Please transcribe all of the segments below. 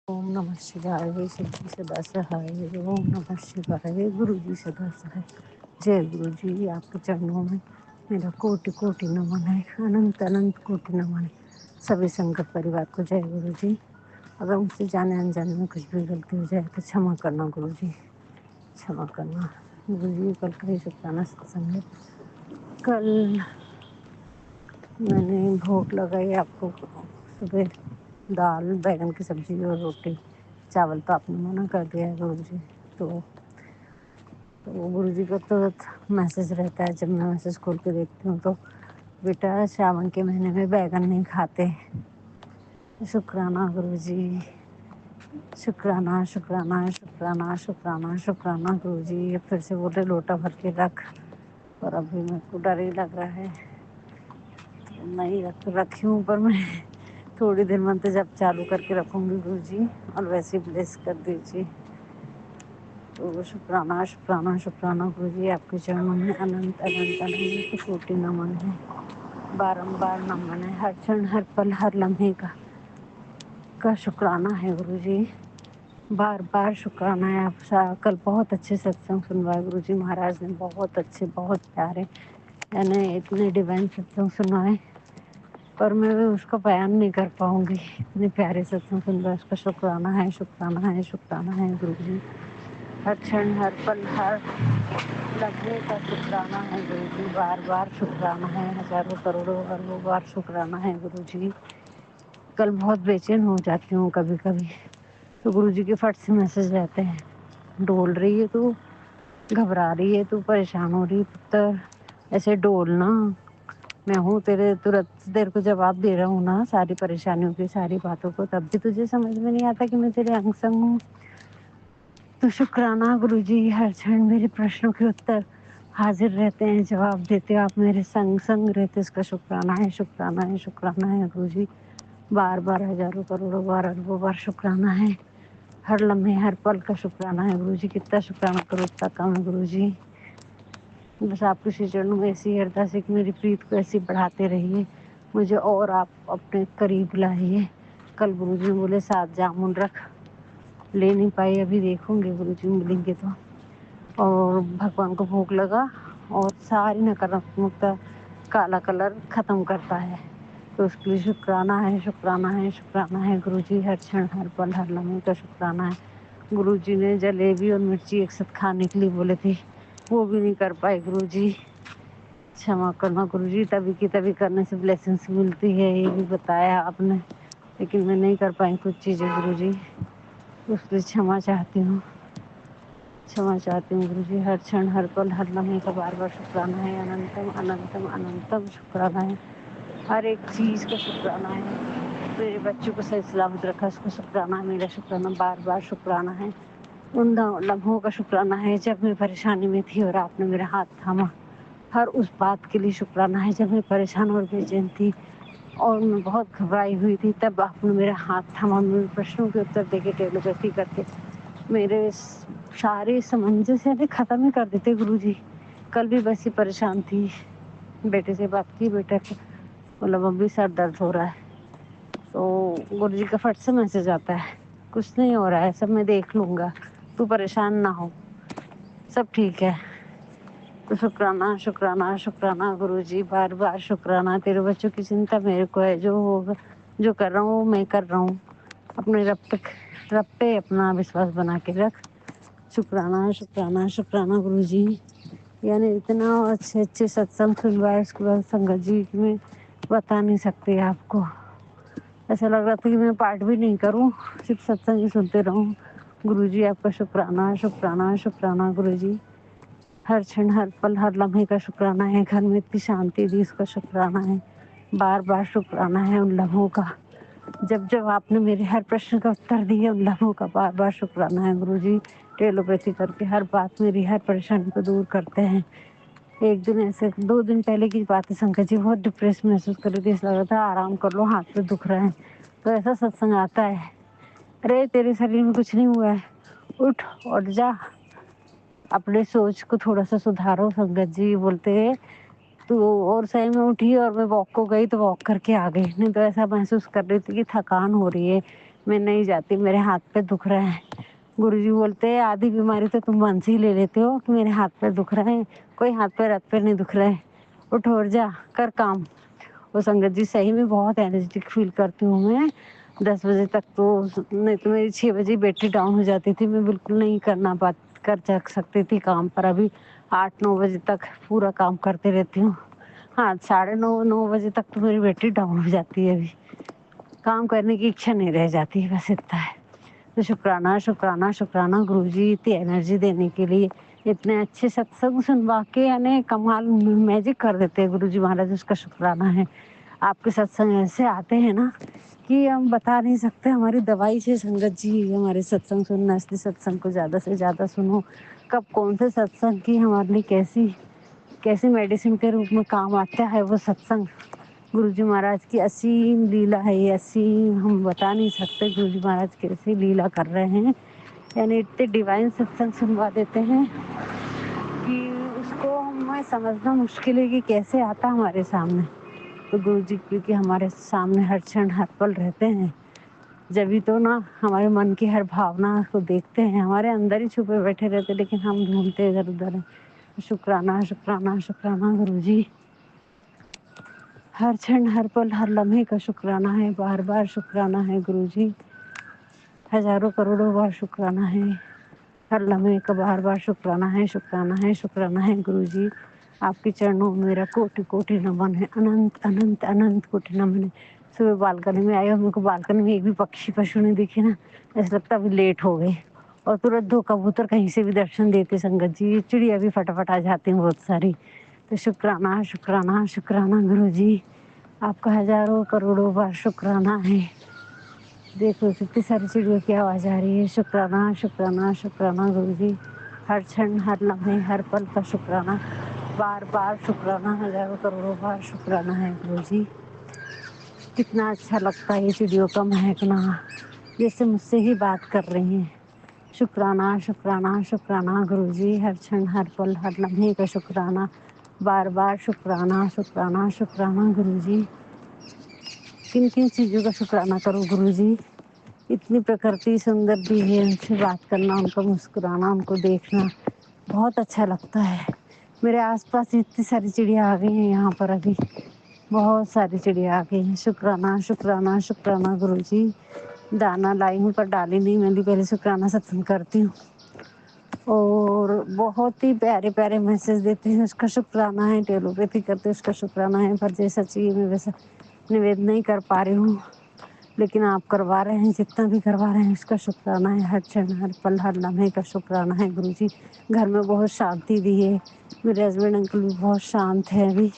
ओम नमः शिवाय सिद्धि सदा सहाय। ओम नमः शिवाय गुरु जी सदा सहाय। जय गुरु जी। आपके चरणों में मेरा कोटि कोटि नमन है, अनंत अनंत कोटि नमन है। सभी संगत परिवार को जय गुरु जी। अगर मुझसे जाने अनजाने में कुछ भी गलती हो जाए तो क्षमा करना गुरु जी, क्षमा करना गुरु जी। कल का ही शुक्राना सत्संग है। कल मैंने भोग लगाई आपको सुबह, दाल बैगन की सब्जी और रोटी। चावल तो आपने मना कर दिया है गुरु जी। तो गुरु जी का तुरंत मैसेज रहता है, जब मैं मैसेज खोल के देखती हूँ तो बेटा श्रावण के महीने में बैगन नहीं खाते। शुक्राना गुरु जी, शुक्राना शुक्राना शुक्राना शुक्राना शुक्राना गुरु जी। फिर से बोले लोटा भर के रख, और अभी मेरे को डर ही लग रहा है तो नहीं रखी हूँ, पर मैं थोड़ी देर मंत्र जब चालू करके रखूँगी गुरु जी, और वैसे ही ब्लेस कर दीजिए। तो शुक्राना शुक्राना शुक्राना गुरु जी। आपके चरणों में अनंत अनंत अनंत कोटि नमन है, बारंबार नमन है। हर क्षण हर पल हर लम्हे का शुक्राना है गुरु जी, बार बार शुक्राना है। आप कल बहुत अच्छे सत्संग सुनवाए गुरु जी महाराज ने, बहुत अच्छे बहुत प्यारे, यानी इतने डिवाइन सत्संग सुनवाए, पर मैं उसका बयान नहीं कर पाऊंगी। इतने प्यारे सत्संग सुनवाए, उसका शुक्राना है शुक्राना है शुक्राना है गुरु जी। हर क्षण हर पल हर लम्हे का शुक्राना है गुरु जी, बार बार शुक्राना है, हजारों करोड़ों अरबों बार शुक्राना है गुरु जी। कल बहुत बेचैन हो जाती हूँ कभी कभी, तो गुरु जी के फट से मैसेज रहते हैं, डोल रही है तू, घबरा रही है तू, परेशान हो रही पुत्र, ऐसे डोलना, मैं हूँ तेरे, तुरंत तेरे को जवाब दे रहा हूँ ना सारी परेशानियों की, सारी बातों को, तब भी तुझे समझ में नहीं आता कि मैं तेरे अंग संग हूँ। तो शुक्राना गुरु जी, हर क्षण मेरे प्रश्नों के उत्तर हाजिर रहते हैं, जवाब देते हो आप, मेरे संग संग रहते, इसका शुक्राना है शुक्राना है शुक्राना है गुरु जी। बार बार हजारों करोड़ों बार अरबों बार शुक्राना है, हर लम्हे हर पल का शुक्राना है गुरु जी। कितना शुक्राना करो उतना कम है गुरु जी। बस आपके श्री चरणों में ऐसी अरदास है कि मेरी प्रीत को ऐसी बढ़ाते रहिए, मुझे और आप अपने करीब लाइए। कल गुरु जी बोले 7 जामुन रख, ले नहीं पाई, अभी देखूंगी गुरु जी मिलेंगे तो। और भगवान को भोग लगा, और सारी नकारात्मकता काला कलर खत्म करता है, तो उसके लिए शुक्राना है शुक्राना है शुक्राना है गुरु जी। हर क्षण हर पल हर लम्हे का शुक्राना है। गुरु जी ने जलेबी और मिर्ची एक साथ खाने के लिए बोले थे, वो भी नहीं कर पाए गुरु जी, क्षमा करना गुरु जी। तभी की तभी करने से ब्लेसिंग्स मिलती है, ये भी बताया आपने, लेकिन मैं नहीं कर पाई कुछ चीज़ें गुरु जी, उसके लिए क्षमा चाहती हूँ, क्षमा चाहती हूँ गुरु जी। हर क्षण हर पल हर लम्हे का बार बार शुक्राना है, अनंतम अनंतम अनंतम शुक्राना है, हर एक चीज़ का शुक्राना है। मेरे बच्चों को सही सलामत रखा, उसका शुक्राना है, मेरा शुक्राना, बार बार शुक्राना है। उन लम्हों का शुक्राना है जब मैं परेशानी में थी और आपने मेरा हाथ थामा, हर उस बात के लिए शुक्राना है जब मैं परेशान और बेचैन थी और मैं बहुत घबराई हुई थी, तब आपने मेरा हाथ थामा, मेरे प्रश्नों के उत्तर देके टेलीपैथी करके मेरे सारे सामंजस्य खत्म ही कर देते गुरु जी। कल भी वैसी परेशान थी, बेटे से बात की, बेटा को बोला मम्मी सर दर्द हो रहा है, तो गुरु जी का फट से मैसेज आता है, कुछ नहीं हो रहा है, सब मैं देख लूंगा, तू परेशान ना हो, सब ठीक है। तो शुक्राना शुक्राना शुक्राना गुरु जी, बार बार शुक्राना। तेरे बच्चों की चिंता मेरे को है, जो होगा जो कर रहा हूँ मैं कर रहा हूँ, अपने रब पे अपना विश्वास बना के रख। शुक्राना शुक्राना शुक्राना गुरु जी। यानी इतना अच्छे अच्छे सत्संग सुनवाए उसके बाद संगत जी में बता नहीं सकती आपको, ऐसा लग रहा था कि मैं पाठ भी नहीं करूं, सिर्फ सत्संग ही सुनते रहूं। गुरु जी आपका शुक्राना शुक्राना शुक्राना गुरु जी। हर क्षण हर पल हर लम्हे का शुक्राना है, घर में इतनी शांति दी उसका शुक्राना है, बार बार शुक्राना है उन लम्हों का, जब जब आपने मेरे हर प्रश्न का उत्तर दिया, उन लम्हों का बार बार शुक्राना है गुरु जी। टेलोपैथी करके हर बात मेरी हर परेशानी को दूर करते हैं। एक दिन ऐसे 2 दिन पहले की बात है, शंकर जी बहुत डिप्रेस महसूस कर रही थी, ऐसा लग रहा था आराम कर लो, हाथ पे दुख रहे हैं, तो ऐसा सत्संग आता है, अरे तेरे शरीर में कुछ नहीं हुआ है, उठ और जा, अपने सोच को थोड़ा सा सुधारो। संगत जी बोलते हैं तो, और सही में उठी और मैं वॉक को गई तो वॉक करके आ गई, नहीं तो ऐसा महसूस कर रही थी कि थकान हो रही है, मैं नहीं जाती, मेरे हाथ पे दुख रहा है। गुरुजी बोलते हैं आधी बीमारी तो तुम मन से ही ले लेते हो कि मेरे हाथ पैर दुख रहे हैं, कोई हाथ पैर हाथ पैर नहीं दुख रहा है, उठ और जा कर काम। वो संगत जी सही में बहुत एनर्जेटिक फील करती हूँ मैं। 10 बजे तक तो, नहीं तो मेरी 6 बजे बैटरी डाउन हो जाती थी, मैं बिल्कुल नहीं कर सकती थी काम, पर अभी 8-9 बजे तक पूरा काम करते रहती हूँ। हाँ, 9:30-9 बजे तक तो मेरी बैटरी डाउन हो जाती है, अभी काम करने की इच्छा नहीं रह जाती है, बस इतना है। तो शुक्राना शुक्राना शुक्राना गुरुजी इतनी एनर्जी देने के लिए, इतने अच्छे सत्संग सुनवा के यानी कमाल मैजिक कर देते हैं गुरुजी महाराज, उसका शुक्राना है। आपके सत्संग ऐसे आते हैं ना कि हम बता नहीं सकते, हमारी दवाई से संगत जी हमारे सत्संग सुनना, इसलिए सत्संग को ज़्यादा से ज़्यादा सुनो। कब कौन से सत्संग की हमारे लिए कैसी मेडिसिन के रूप में काम आता है वो सत्संग, गुरुजी महाराज की असीम लीला है ये, असीम हम बता नहीं सकते गुरुजी महाराज कैसी लीला कर रहे हैं। यानी इतने डिवाइन सत्संग सुनवा देते हैं कि उसको हमें समझना मुश्किल है कि कैसे आता हमारे सामने। तो गुरुजी क्योंकि हमारे सामने हर क्षण हर पल रहते हैं, जब भी तो ना हमारे मन की हर भावना को देखते हैं, हमारे अंदर ही छुपे बैठे रहते, लेकिन हम ढूंढते इधर उधर। शुक्राना शुक्राना शुक्राना गुरुजी, हर क्षण हर पल हर लम्हे का शुक्राना है, बार बार शुक्राना है गुरुजी, हजारों करोड़ों बार शुक्राना है, हर लम्हे का बार बार शुक्राना है, शुक्राना है, शुक्राना है गुरुजी। आपके चरणों में मेरा कोटि कोटि नमन है, अनंत अनंत अनंत कोटि नमन है। सुबह बालकनी में आई और मेरे को बालकनी में एक भी पक्षी पशु नहीं दिखे ना, ऐसा लगता अभी लेट हो गई, और तुरंत 2 कबूतर कहीं से भी दर्शन देते संगत जी, चिड़िया भी फटाफट आ जाती हैं बहुत सारी। तो शुक्राना शुक्राना शुक्राना गुरुजी, आपका हजारों करोड़ों बार शुक्राना है। देखो कितनी सारी चिड़ियों की आवाज आ रही है। शुक्राना शुक्राना शुक्राना गुरुजी, हर क्षण हर लम्हे हर पल का शुक्राना, बार बार शुक्राना, हजारों करोड़ों बार शुक्राना है गुरुजी। कितना अच्छा लगता है ये चिड़ियों का महकना, जैसे मुझसे ही बात कर रही हैं। शुक्राना शुक्राना शुक्राना गुरुजी, हर क्षण हर पल हर लम्हे का शुक्राना, बार बार शुक्राना शुक्राना शुक्राना गुरुजी। किन किन चीज़ों का शुक्राना करूँ गुरुजी, इतनी प्रकृति सुंदर दी है, उनसे बात करना, उनको मुस्कुराना, उनको देखना बहुत अच्छा लगता है। मेरे आसपास इतनी सारी चिड़िया आ गई हैं, यहाँ पर अभी बहुत सारी चिड़िया आ गई हैं। शुक्राना शुक्राना शुक्राना गुरुजी, दाना लाई हूँ पर डाली नहीं, मैं भी पहले शुक्राना सत्संग करती हूँ, और बहुत ही प्यारे प्यारे मैसेज देते हैं, उसका शुक्राना है। टेलोपैथी करते उसका शुक्राना है, पर जैसा चाहिए मैं वैसा निवेदन नहीं कर पा रही हूँ, लेकिन आप करवा रहे हैं, जितना भी करवा रहे हैं उसका शुक्राना है। हर क्षण हर पल हर लम्हे का शुक्राना है गुरुजी। घर में बहुत शांति दी है, मेरे हस्बैंड अंकल भी बहुत शांत है अभी।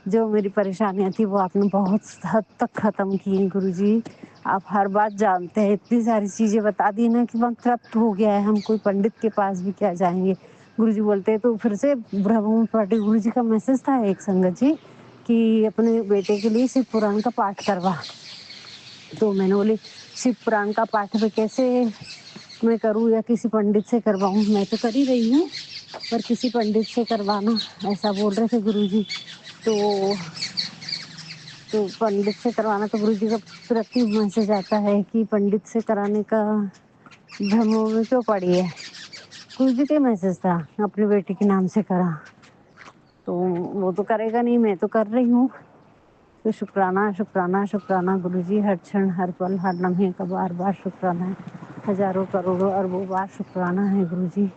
जो मेरी परेशानियाँ थी वो आपने बहुत हद तक ख़त्म की हैं गुरुजी। आप हर बात जानते हैं, इतनी सारी चीज़ें बता दी ना कि मन तृप्त हो गया है, हम कोई पंडित के पास भी क्या जाएंगे। गुरुजी बोलते हैं तो फिर से ब्रह्म पाठी गुरुजी का मैसेज था एक संगत जी कि अपने बेटे के लिए शिव पुराण का पाठ करवा। तो मैंने बोली शिव पुराण का पाठ में कैसे मैं करूँ या किसी पंडित से करवाऊँ, मैं तो कर ही रही हूँ पर किसी पंडित से करवाना, ऐसा बोल रहे थे गुरुजी। तो पंडित से करवाना, तो गुरुजी का तुरंत ही मैसेज आता है कि पंडित से कराने का भ्रम में क्यों पड़ी है। गुरुजी का मैसेज था, अपनी बेटी के नाम से करा, तो वो तो करेगा नहीं, मैं तो कर रही हूँ। तो शुक्राना शुक्राना शुक्राना गुरुजी, हर क्षण हर पल हर लम्हे का बार बार शुक्राना है, हजारों करोड़ों अरबों बार शुक्राना है गुरुजी।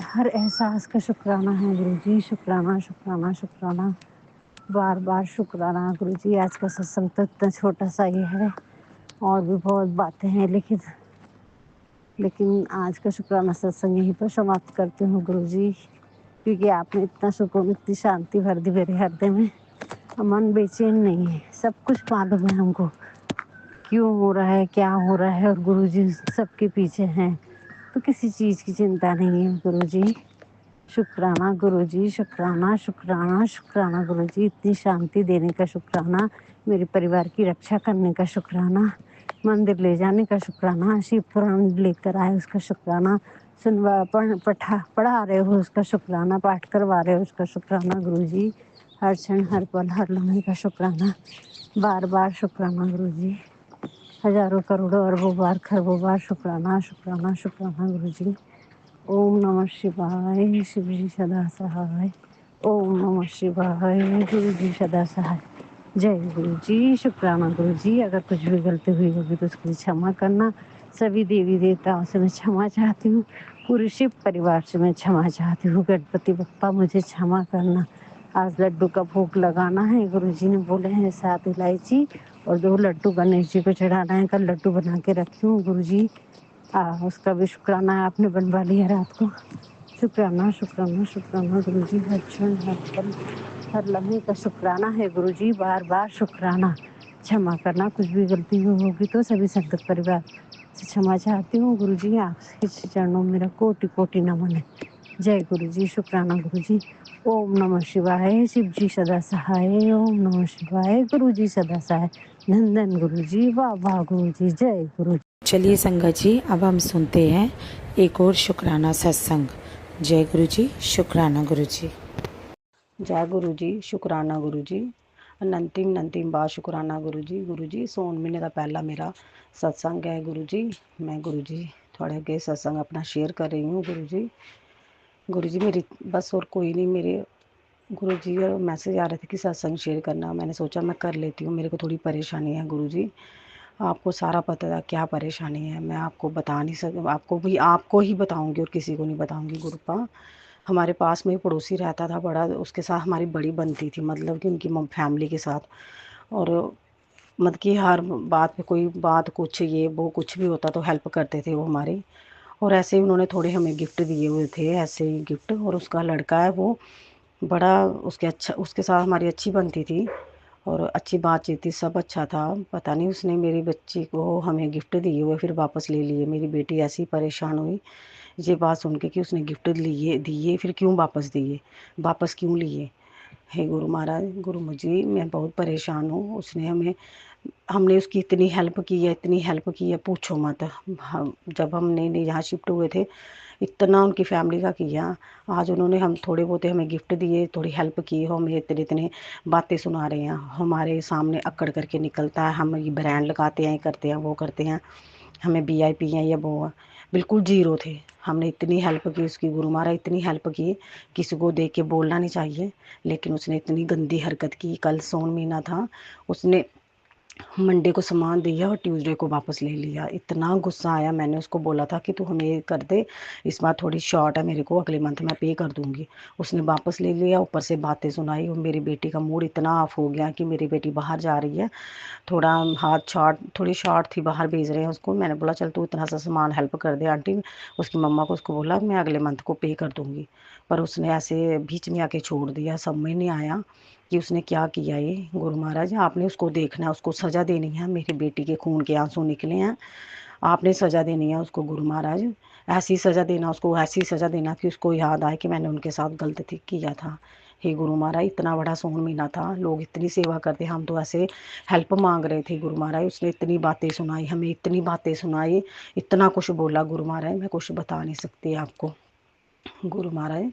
हर एहसास का शुक्राना है गुरुजी, शुक्राना शुक्राना शुक्राना, बार बार शुक्राना गुरुजी। आज का सत्संग तो इतना छोटा सा ही है, और भी बहुत बातें हैं, लेकिन आज का शुक्राना सत्संग यहीं पर समाप्त करती हूँ गुरुजी, क्योंकि आपने इतना सुकून इतनी शांति भर दी मेरे हृदय में। मन बेचैन नहीं है, सब कुछ मालूम है हमको क्यों हो रहा है, क्या हो रहा है, और गुरुजी सबके पीछे हैं, तो किसी चीज़ की चिंता नहीं है गुरुजी। शुक्राना गुरुजी, शुक्राना शुक्राना शुक्राना गुरुजी, इतनी शांति देने का शुक्राना, मेरे परिवार की रक्षा करने का शुक्राना, मंदिर ले जाने का शुक्राना, शिव पुराण लेकर आए उसका शुक्राना, पढ़ा रहे हो उसका शुक्राना, पाठ करवा रहे हो उसका शुक्राना गुरुजी। हर क्षण हर पल हर लम्हे का शुक्राना, बार बार शुक्राना गुरुजी। हजारों करोड़ों अरबों बार खरबों बार शुक्राना शुक्राना शुक्राना गुरु जी। ओम नमः शिवाय, शिव जी सदा सहाय। ओम नमः शिवाय, गुरु जी सदा सहाय। जय गुरु जी। शुक्राना गुरु जी। अगर कुछ भी गलती हुई होगी तो उसके लिए क्षमा करना। सभी देवी देवताओं से मैं क्षमा चाहती हूँ। पूरे शिव परिवार से मैं क्षमा चाहती हूँ। गणपति बप्पा मुझे क्षमा करना। आज लड्डू का भोग लगाना है, गुरु जी ने बोले हैं 7 इलायची और 2 लड्डू गणेश जी को चढ़ाना है। कल लड्डू बना के रखी हूँ गुरु जी। उसका भी शुक्राना आपने बनवा लिया रात को। शुक्राना शुक्राना शुक्राना गुरु जी। हर क्षण हर पल हर लम्हे का शुक्राना है गुरु जी। बार बार शुक्राना। क्षमा करना, कुछ भी गलती होगी तो सभी संगत परिवार से क्षमा चाहती हूँ गुरु जी। आपके चरणों में मेरा कोटि कोटि नमन है। जय गुरु जी। शुक्राना गुरु जी। ओम नमः शिवाय, शिव जी सदा सहाय। ओम नमः शिवाय, गुरु जी सदा सहाय। नंदन गुरु जी, वाह वाह गुरु जी। जय गुरु जी। चलिए संगत जी, अब हम सुनते हैं एक और शुक्राना सत्संग। जय गुरु जी। शुक्राना गुरु जी। जय गुरु जी। शुक्राना गुरु जी। अनंतिम बार शुक्राना गुरु जी। गुरु जी, सौन महीने का पहला मेरा सत्संग है गुरु जी। मैं गुरु जी थोड़े अगे सत्संग अपना शेयर कर रही हूँ गुरु जी। गुरु जी मेरी बस और कोई नहीं, मेरे गुरु जी मैसेज आ रहे थे कि सत्संग शेयर करना। मैंने सोचा मैं कर लेती हूँ। मेरे को थोड़ी परेशानी है गुरु जी। आपको सारा पता था क्या परेशानी है, मैं आपको बता नहीं सकती। आपको ही बताऊंगी और किसी को नहीं बताऊंगी गुरुपा। हमारे पास में ही पड़ोसी रहता था बड़ा, उसके साथ हमारी बड़ी बनती थी, मतलब कि उनकी फैमिली के साथ। और मतलब कि हर बात पे कोई बात कुछ ये वो कुछ भी होता तो हेल्प करते थे वो हमारी। और ऐसे ही उन्होंने थोड़े हमें गिफ्ट दिए हुए थे, ऐसे ही गिफ्ट। और उसका लड़का है वो बड़ा, उसके साथ हमारी अच्छी बनती थी और अच्छी बातचीत थी, सब अच्छा था। पता नहीं उसने मेरी बच्ची को हमें गिफ्ट दिए हुए फिर वापस ले लिए। मेरी बेटी ऐसी परेशान हुई ये बात सुन के कि उसने गिफ्ट लिए दिए फिर क्यों वापस दिए, वापस क्यों लिए। हे गुरु महाराज, गुरु मुझे मैं बहुत परेशान हूँ। हमने उसकी इतनी हेल्प की है, इतनी हेल्प की है पूछो मत। जब हम नए नए यहाँ शिफ्ट हुए थे इतना उनकी फैमिली का किया। आज उन्होंने हम थोड़े बहुत हमें गिफ्ट दिए, थोड़ी हेल्प की हो, हमें इतने इतने बातें सुना रहे हैं। हमारे सामने अक्कड़ करके निकलता है, हम ये ब्रांड लगाते हैं, ये करते हैं, वो करते हैं, हमें VIP हैं या वो। बिल्कुल जीरो थे। हमने इतनी हेल्प की उसकी गुरु महाराज, इतनी हेल्प की, किसी को देख के बोलना नहीं चाहिए, लेकिन उसने इतनी गंदी हरकत की। कल सोन महीना था, उसने मंडे को सामान दिया और ट्यूसडे को वापस ले लिया। इतना गुस्सा आया, मैंने उसको बोला था कि तू हमें ये कर दे, इस बार थोड़ी शॉर्ट है मेरे को, अगले मंथ मैं पे कर दूंगी। उसने वापस ले लिया, ऊपर से बातें सुनाई। और मेरी बेटी का मूड इतना ऑफ हो गया कि मेरी बेटी बाहर जा रही है, थोड़ा हाथ शॉर्ट, थोड़ी शॉर्ट थी, बाहर भेज रहे हैं उसको। मैंने बोला चल तू इतना सा सामान हेल्प कर दे आंटी। उसकी मम्मा को उसको बोला मैं अगले मंथ को पे कर दूंगी। पर उसने ऐसे बीच में आके छोड़ दिया। समझ में नहीं आया कि उसने क्या किया। ये गुरु महाराज आपने उसको देखना है, उसको सज़ा देनी है। मेरी बेटी के खून के आंसू निकले हैं, आपने सज़ा देनी है उसको गुरु महाराज। ऐसी सज़ा देना उसको, ऐसी सज़ा देना कि उसको याद आए कि मैंने उनके साथ गलत किया था। हे गुरु महाराज, इतना बड़ा सोन महीना था, लोग इतनी सेवा करते, हम तो ऐसे हेल्प मांग रहे थे गुरु महाराज। उसने इतनी बातें सुनाई, हमें इतनी बातें सुनाई, इतना कुछ बोला गुरु महाराज, मैं कुछ बता नहीं सकती आपको। गुरु महाराज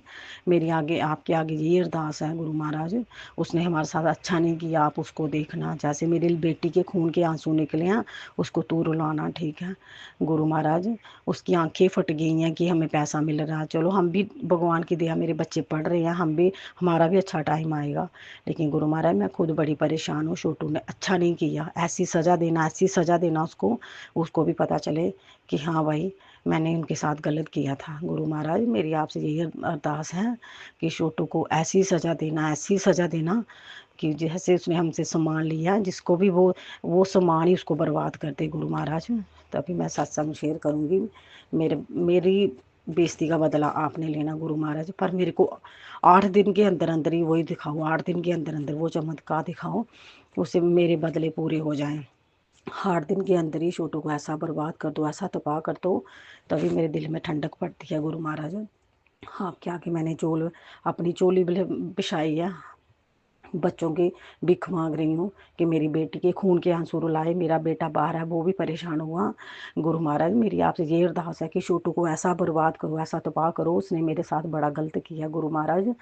मेरी आगे आपके आगे ये अरदास है गुरु महाराज, उसने हमारे साथ अच्छा नहीं किया, आप उसको देखना। जैसे मेरी बेटी के खून के आंसू निकले हैं, उसको तू रुलाना, ठीक है गुरु महाराज। उसकी आंखें फट गई हैं कि हमें पैसा मिल रहा है। चलो हम भी भगवान की दया, मेरे बच्चे पढ़ रहे हैं, हमारा भी अच्छा टाइम आएगा। लेकिन गुरु महाराज मैं खुद बड़ी परेशान हूँ। छोटू ने अच्छा नहीं किया, ऐसी सज़ा देना, ऐसी सज़ा देना उसको, उसको भी पता चले कि हाँ भाई मैंने उनके साथ गलत किया था। गुरु महाराज मेरी आपसे यही अरदास है कि छोटू को ऐसी सज़ा देना, ऐसी सज़ा देना कि जैसे उसने हमसे सामान लिया, जिसको भी वो सामान ही उसको बर्बाद कर दे गुरु महाराज। तभी मैं सत्संग शेयर करूँगी। मेरी बेइज्जती का बदला आपने लेना गुरु महाराज। पर मेरे को 8 दिन के अंदर अंदर ही वही दिखाओ, 8 दिन के अंदर अंदर वो चमत्कार दिखाओ, उससे मेरे बदले पूरे हो जाएं। 8 दिन के अंदर ही छोटू को ऐसा बर्बाद कर दो, ऐसा तबाह कर दो, तभी मेरे दिल में ठंडक पड़ती है गुरु महाराज। हाँ क्या कि मैंने अपनी चोली बिछाई है, बच्चों की भिख मांग रही हूँ कि मेरी बेटी के खून के आंसू रुलाए। मेरा बेटा बाहर है, वो भी परेशान हुआ। गुरु महाराज मेरी आपसे ये अरदास है कि छोटू को ऐसा बर्बाद करो, ऐसा तबाह करो, उसने मेरे साथ बड़ा गलत किया गुरु महाराज।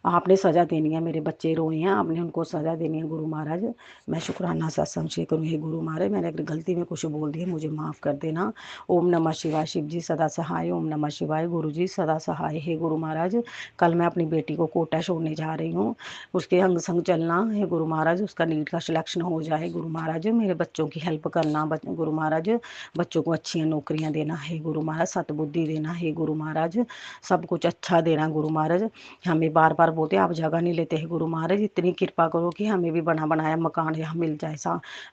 आपने सज़ा देनी है, मेरे बच्चे रोए हैं, आपने उनको सज़ा देनी है गुरु महाराज। मैं शुक्राना सत्संग शेयर करूँ, हे गुरु महाराज मैंने अगर गलती में कुछ बोल दिया मुझे माफ़ कर देना। ओम नमः शिवाय, शिव जी सदा सहाय। ओम नमः शिवाय, गुरु जी सदा सहाय। हे गुरु महाराज कल मैं अपनी बेटी को कोटा छोड़ने जा रही हूँ, उसके अंग संग चलना हे गुरु महाराज, उसका नीट का सिलेक्शन हो जाए गुरु महाराज, मेरे बच्चों की हेल्प करना गुरु महाराज, बच्चों को अच्छी नौकरियाँ देना हे गुरु महाराज, सतबुद्धि देना हे गुरु महाराज, सब कुछ अच्छा देना गुरु महाराज। हमें बार बार बोलते आप जगह नहीं लेते हैं गुरु महाराज, इतनी कृपा करो कि हमें भी बना बनाया मकान यहाँ मिल जाए,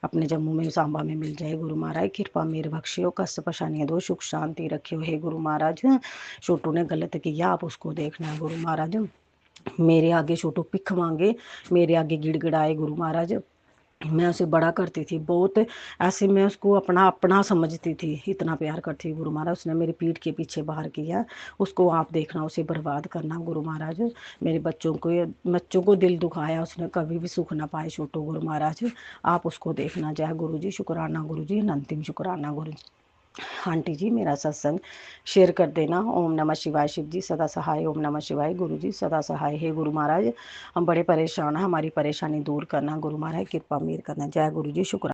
अपने जम्मू में सांबा में मिल जाए गुरु महाराज। कृपा मेरे बख्शियो, कष्ट परेशानियाँ दो, सुख शांति रखियो हे गुरु महाराज। छोटू ने गलत किया, आप उसको देखना गुरु महाराज। मेरे आगे छोटू पिख मांगे, मेरे आगे गिड़गिड़ाए गुरु महाराज, मैं उसे बड़ा करती थी बहुत, ऐसे मैं उसको अपना अपना समझती थी, इतना प्यार करती थी गुरु महाराज। उसने मेरी पीठ के पीछे बाहर किया, उसको आप देखना, उसे बर्बाद करना गुरु महाराज। मेरे बच्चों को दिल दुखाया, उसने कभी भी सुख ना पाए छोटू गुरु महाराज, आप उसको देखना। जय गुरु जी, शुक्राना गुरु जी, अंतिम शुक्राना गुरु जी। आंटी जी मेरा सत्संग शेयर कर देना। ओम नमः शिवाय, शिव जी सदा सहाय। ओम नमः शिवाय, गुरु जी सदा सहाय। हे गुरु महाराज हम बड़े परेशान हैं, हमारी परेशानी दूर करना गुरु महाराज, कृपा मेहर करना। जय गुरु जी, शुक्र।